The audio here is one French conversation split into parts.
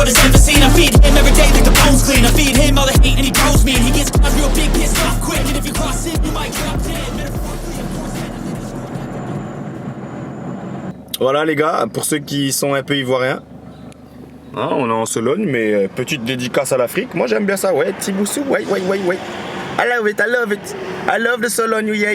world has never seen. I feed him every day like the bones clean. I feed him all the hate and he grows me. And he gets real big, pissed off quick. And if you cross him, you might drop dead. Voilà les gars, pour ceux qui sont un peu ivoiriens, hein, on est en Sologne, mais petite dédicace à l'Afrique. Moi j'aime bien ça, ouais, Tiboussou, ouais. I love it, I love it. I love the Sologne, yeah.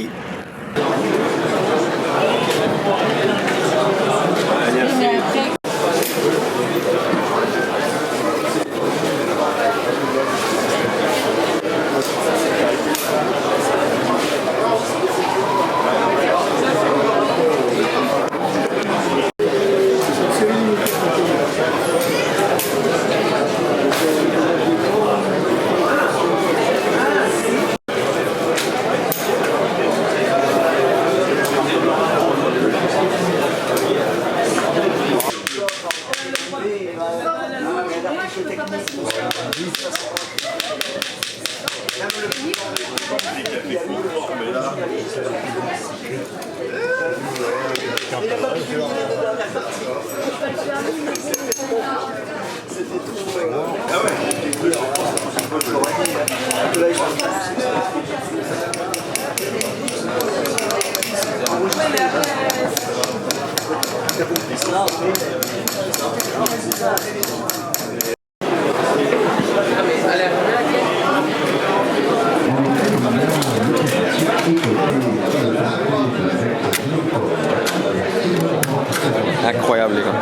Incroyable les gars.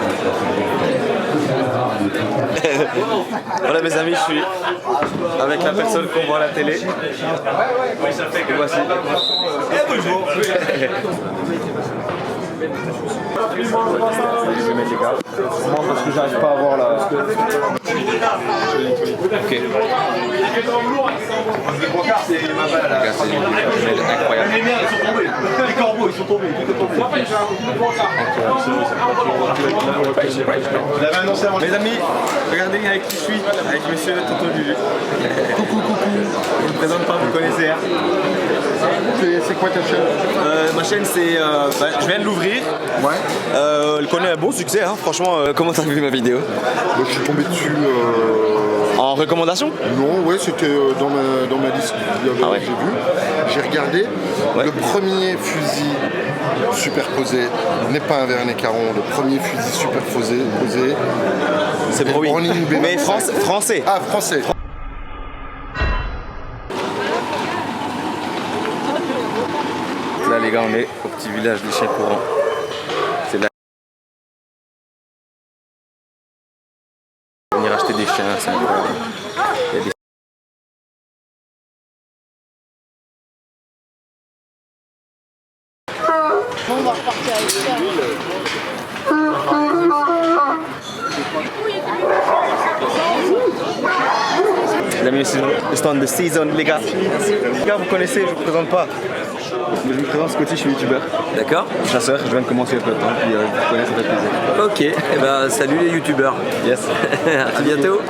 Voilà mes amis, je suis avec la personne qu'on voit à la télé. Et voici. Bonjour. Je vais mettre les gars. Comment parce que j'arrive pas à voir la. Ok. C'est incroyable. Les corbeaux ils sont tombés. Mes amis, regardez avec qui je suis, avec monsieur Tonton Lulu. Coucou. Je ne me présente pas, vous connaissez. Hein. C'est quoi ta chaîne? Ma chaîne c'est. Je viens de l'ouvrir. Ouais. Elle connaît un bon succès, hein. Franchement, comment t'as vu ma vidéo? Moi, je suis tombé dessus. En recommandation? Non, ouais, c'était dans ma liste. Ah ouais. J'ai vu, j'ai regardé. Ouais. Le premier fusil superposé n'est pas un Vernet Caron. Le premier fusil superposé, c'est pour oui. Mais français. Ah, français. Là les gars, on est au petit village des chiens courants. C'est là. Venir acheter des chiens, c'est incroyable. Il y a des... On va repartir avec ça. Les amis, c'est le stand de Season, les gars. Les gars, vous connaissez, je vous présente pas. Je me présente Scotty, je suis youtubeur. D'accord. Chasseur, je viens de commencer il y a peu de temps, puis vous connaissez, ça fait plaisir. Ok, et ben salut les youtubeurs. Yes. À bientôt.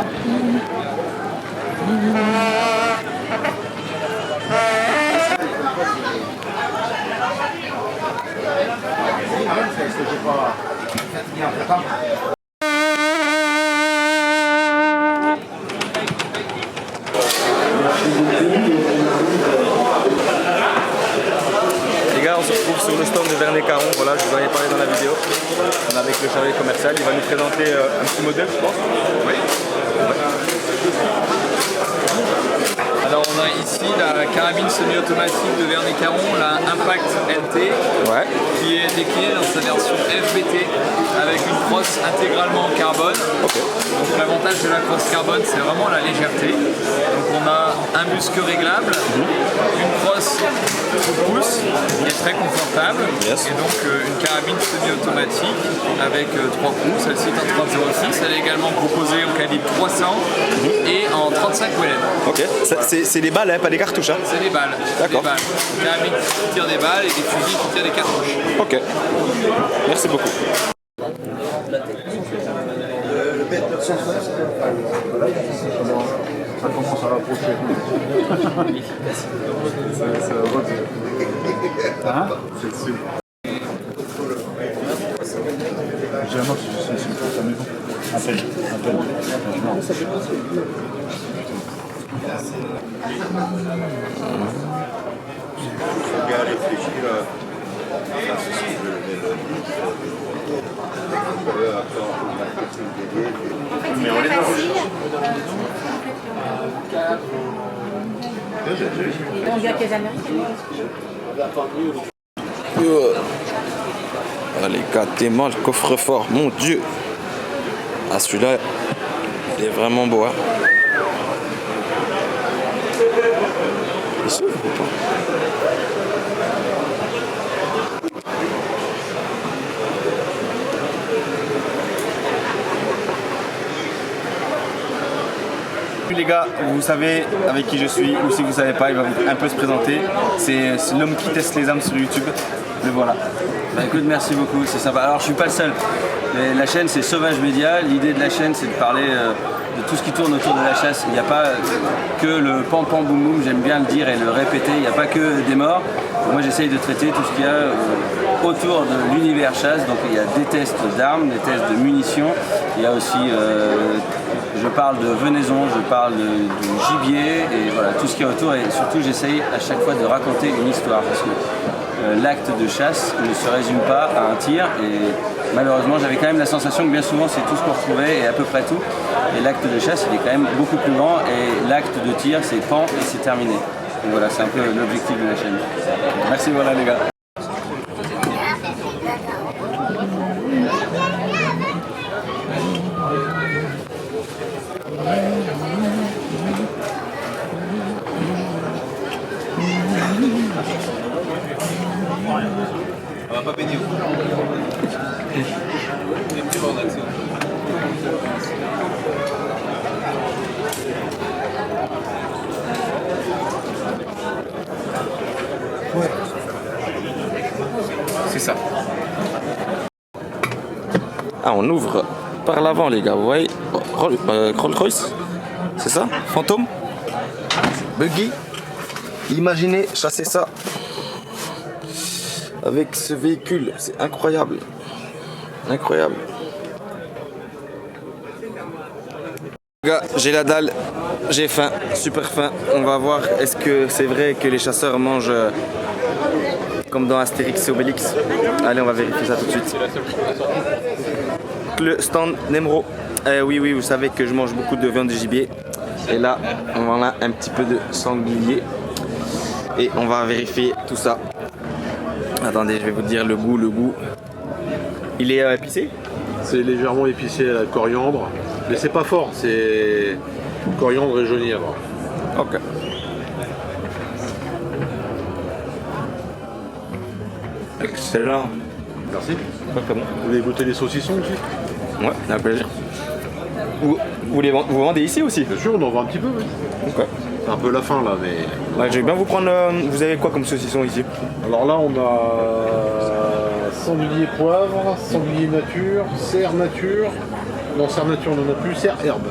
Les gars, on se retrouve sur le stand de Vernet Caron. Voilà, je vous en ai parlé dans la vidéo. On est avec le chargé commercial. Il va nous présenter un petit modèle, je pense. Oui. Alors on a ici la carabine semi-automatique de Vernet Caron, la Impact LT, qui est déclinée dans sa version FBT avec une crosse intégralement en carbone. Okay. Donc l'avantage de la crosse carbone, c'est vraiment la légèreté. Donc on a un busque réglable, une crosse pouce qui est très confortable, et donc une carabine semi-automatique avec 3 coups. Celle-ci est en 30-06, elle est également proposée au calibre 300 et en 35 Wellen. Ok, c'est des balles, hein, pas des cartouches. Hein. C'est des balles. D'accord. Une carabine qui tire des balles et des fusils qui tirent des cartouches. Ok, merci beaucoup. Ça commence à rapprocher. Hein? C'est sûr. Généralement, c'est une maison. Mais on est facile. On dirait que les Américains. Ah, les gars, tellement le coffre-fort, mon Dieu. Ah, celui-là, il est vraiment beau. Hein. Il s'ouvre ou pas? Les gars, vous savez avec qui je suis, ou si vous savez pas, il va un peu se présenter. C'est l'homme qui teste les âmes sur YouTube. Le voilà. Bah écoute, merci beaucoup, c'est sympa. Alors je suis pas le seul. Mais la chaîne c'est Sauvage Média. L'idée de la chaîne c'est de parler de tout ce qui tourne autour de la chasse. Il n'y a pas que le pam pam boum boum, j'aime bien le dire et le répéter. Il n'y a pas que des morts. Moi j'essaye de traiter tout ce qu'il y a autour de l'univers chasse. Donc il y a des tests d'armes, des tests de munitions. Il y a aussi je parle de venaison, je parle du gibier et voilà tout ce qu'il y a autour. Et surtout j'essaye à chaque fois de raconter une histoire parce que l'acte de chasse ne se résume pas à un tir et malheureusement j'avais quand même la sensation que bien souvent c'est tout ce qu'on retrouvait et à peu près tout et l'acte de chasse il est quand même beaucoup plus grand et l'acte de tir c'est pan et c'est terminé. Donc voilà, c'est un peu l'objectif de la chaîne. Merci, voilà les gars. On va pas baigner au fond. Et puis on a accès. C'est ça. Ah, on ouvre par l'avant, les gars. Vous voyez, Rolls-Royce, c'est ça? Fantôme, buggy. Imaginez chasser ça avec ce véhicule, c'est incroyable, incroyable. Les gars, j'ai la dalle, j'ai faim, super faim. On va voir, est-ce que c'est vrai que les chasseurs mangent comme dans Astérix et Obélix? Allez, on va vérifier ça tout de suite. Le stand Nemro. Oui, vous savez que je mange beaucoup de viande de gibier. Et là, on en a un petit peu de sanglier. Et on va vérifier tout ça. Attendez, je vais vous dire le goût. Il est épicé? C'est légèrement épicé à la coriandre. Mais c'est pas fort, c'est coriandre et genièvre. Ok. Excellent. Merci. Comment? Vous voulez goûter les saucissons aussi? Ouais, c'est un plaisir. Vous vendez ici aussi? Bien sûr, on en vend un petit peu, oui. Ok. C'est un peu la fin là, mais... Ouais, je vais bien vous prendre... vous avez quoi comme saucisson ici? Alors là, on a sanglier poivre, sanglier nature, cerf nature. Non, cerf nature, on n'en a plus, cerf herbe.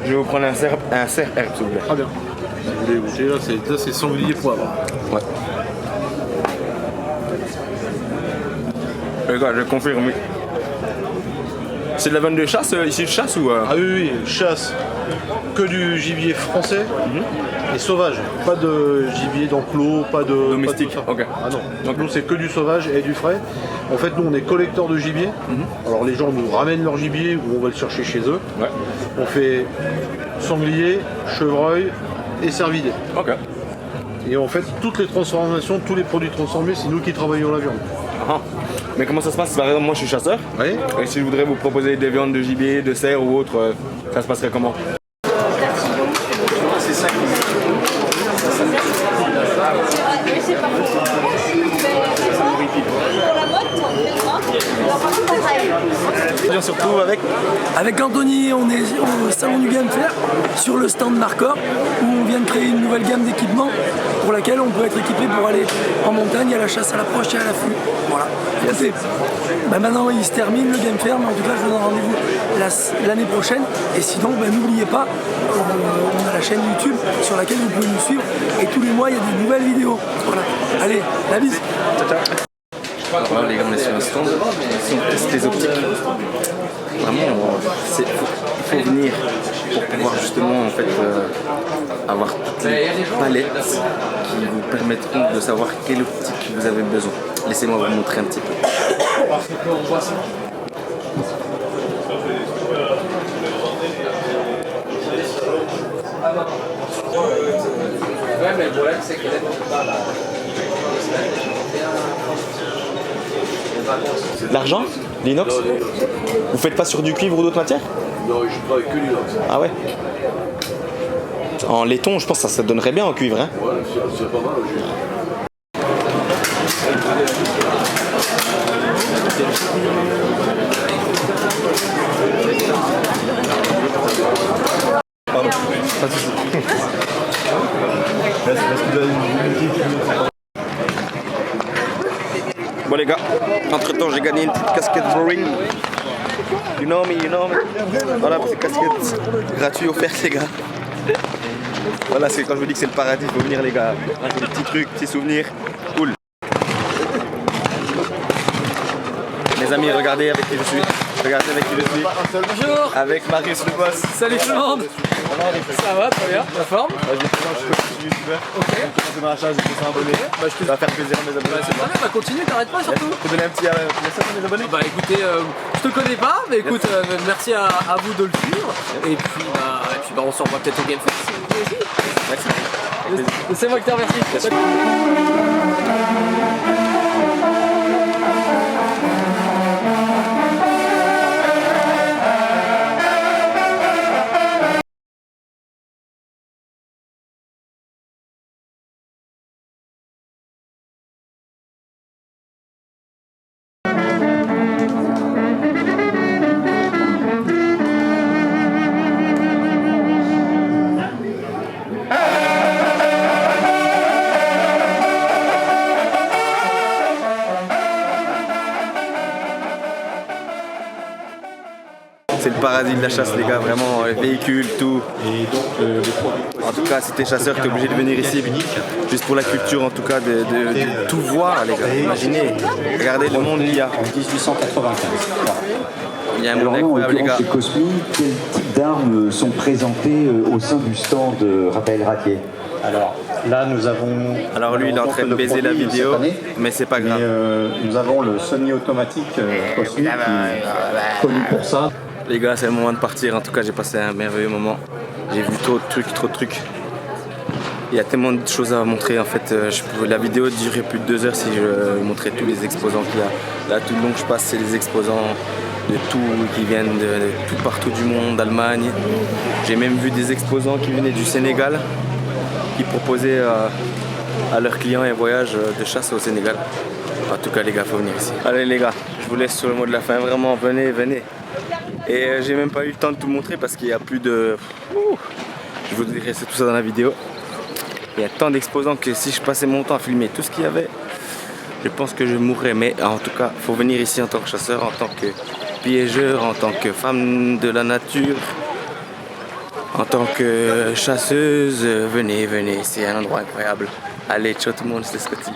Je vais vous prendre un cerf herbe, s'il vous plaît. Très bien. Si vous voulez goûter, là, c'est sanglier poivre. Ouais. Les gars, je confirme. C'est de la viande de chasse, ici de chasse ou Ah oui, chasse. Que du gibier français et sauvage. Pas de gibier d'enclos, pas de... domestique? Pas de tout ça. Ok. Ah non. Donc nous, c'est que du sauvage et du frais. En fait, nous, on est collecteurs de gibier. Alors les gens nous ramènent leur gibier ou on va le chercher chez eux. Ouais. On fait sanglier, chevreuil et cervidé. Ok. Et en fait, toutes les transformations, tous les produits transformés, c'est nous qui travaillons la viande. Ah. Mais comment ça se passe? Par exemple, moi je suis chasseur. Oui. Et si je voudrais vous proposer des viandes de gibier, de cerf ou autre, ça se passerait comment? C'est ça. C'est pas pour la mode, Bien surtout Avec Anthony, on est au salon du Game Fair sur le stand Marcor où on vient de créer une nouvelle gamme d'équipements pour laquelle on peut être équipé pour aller en montagne, à la chasse, à l'approche et à l'affût. Voilà. Écoutez, maintenant il se termine le Game Fair, mais en tout cas je vous donne rendez-vous l'année prochaine. Et sinon, n'oubliez pas, on a la chaîne YouTube sur laquelle vous pouvez nous suivre et tous les mois il y a des nouvelles vidéos. Voilà. Allez, la bise. Ciao, ciao. Alors là, les gars, on est sur un stand. Ici, on teste les optiques. Vraiment, il faut venir pour pouvoir justement en fait, avoir toutes les palettes qui vous permettront de savoir quelle optique vous avez besoin. Laissez-moi vous montrer un petit peu. Ouais, mais le problème, c'est que L'argent? L'inox? Vous faites pas sur du cuivre ou d'autres matières? Non, je travaille que l'inox. Ah ouais? En laiton, je pense que ça donnerait bien en cuivre. Hein? Ouais, c'est pas mal. Pardon, pas de soucis. Bon les gars, entre temps j'ai gagné une petite casquette Roaring. You know me. Voilà, petite casquette gratuite offerte les gars. Voilà, c'est quand je vous dis que c'est le paradis, il faut venir les gars. Des petits trucs, petits souvenirs, cool. Mes amis, regardez avec qui je suis. Regardez avec qui je suis. Bonjour. Avec Marius le boss. Salut tout le monde. Ça va, très bien, la forme? Je suis youtubeur. Ok. Je dans la chasse, je suis abonné. Ça va faire plaisir à mes abonnés. C'est très bien, continue, t'arrêtes pas surtout. Je peux donner un petit message à mes abonnés. Bah écoutez, je te connais pas, mais écoute, merci à vous de le suivre. Et puis on se revoit peut-être au Game Fest. Merci. C'est moi qui te remercie. C'est le paradis de la chasse les gars, vraiment, les véhicules, tout. En tout cas, si t'es chasseur, t'es obligé de venir ici, juste pour la culture en tout cas, de tout voir les gars. Imaginez, regardez le monde qu'il y a. 1895. Il y a un monde incroyable les gars. Chez Cosmi, quels types d'armes sont présentées au sein du stand de Raphaël Ratier? Alors là, nous avons. Alors lui, il est en train de baiser la vidéo, mais c'est pas grave. Nous avons le semi-automatique Cosmi qui est connu pour ça. Les gars, c'est le moment de partir. En tout cas, j'ai passé un merveilleux moment. J'ai vu trop de trucs. Il y a tellement de choses à montrer. En fait, la vidéo durerait plus de 2 heures si je montrais tous les exposants qu'il y a. Là, tout le long que je passe, c'est des exposants de tout, qui viennent de tout partout du monde, d'Allemagne. J'ai même vu des exposants qui venaient du Sénégal, qui proposaient à leurs clients un voyage de chasse au Sénégal. En tout cas, les gars, faut venir ici. Allez, les gars, je vous laisse sur le mot de la fin. Vraiment, venez. Et j'ai même pas eu le temps de tout montrer parce qu'il y a plus de... Je vous dirai tout ça dans la vidéo. Il y a tant d'exposants que si je passais mon temps à filmer tout ce qu'il y avait, je pense que je mourrais. Mais en tout cas, il faut venir ici en tant que chasseur, en tant que piégeur, en tant que femme de la nature, en tant que chasseuse. Venez, c'est un endroit incroyable. Allez, ciao tout le monde, c'est Scotty.